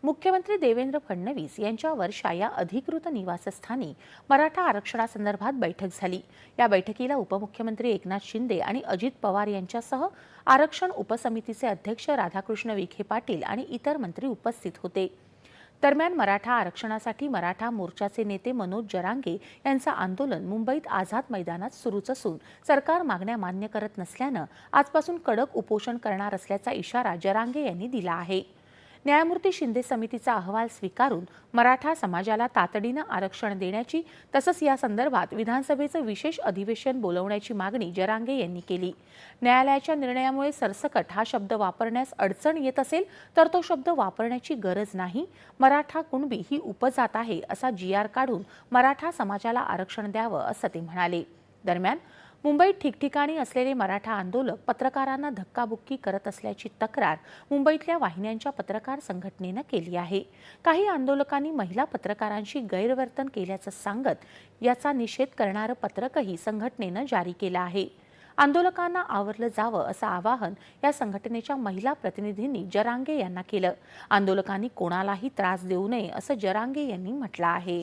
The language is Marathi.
मुख्यमंत्री देवेंद्र फडणवीस यांच्या वर्षा या अधिकृत निवासस्थानी मराठा आरक्षणासंदर्भात बैठक झाली। या बैठकीला उपमुख्यमंत्री एकनाथ शिंदे आणि अजित पवार यांच्यासह आरक्षण उपसमितीचे अध्यक्ष राधाकृष्ण विखे पाटील आणि इतर मंत्री उपस्थित होते। दरम्यान मराठा आरक्षणासाठी मराठा मोर्चाचे नेते मनोज जरांगे यांचं आंदोलन मुंबईत आझाद मैदानात सुरूच असून सरकार मागण्या मान्य करत नसल्यानं आजपासून कडक उपोषण करणार असल्याचा इशारा जरांगे यांनी दिला आहे। न्यायमूर्ती शिंदे समितीचा अहवाल स्वीकारून मराठा समाजाला तातडीनं आरक्षण देण्याची तसंच या संदर्भात विधानसभेचं विशेष अधिवेशन बोलवण्याची मागणी जरांगे यांनी केली। न्यायालयाच्या निर्णयामुळे सरसकट हा शब्द वापरण्यास अडचण येत असेल तर तो शब्द वापरण्याची गरज नाही। मराठा कुणबी ही उपजात आहे असा GR काढून मराठा समाजाला आरक्षण द्यावं असं ते म्हणाले। दरम्यान मुंबईत ठिकठिकाणी असलेले मराठा आंदोलक पत्रकारांना धक्काबुक्की करत असल्याची तक्रार मुंबईतल्या वाहिन्यांच्या पत्रकार संघटनेनं केली आहे। काही आंदोलकांनी महिला पत्रकारांशी गैरवर्तन केल्याचं सांगत याचा निषेध करणारं पत्रकही संघटनेनं जारी केलं आहे। आंदोलकांना आवरलं जावं असं आवाहन या संघटनेच्या महिला प्रतिनिधींनी जरांगे यांना केलं। आंदोलकांनी कोणालाही त्रास देऊ नये असं जरांगे यांनी म्हटलं आहे।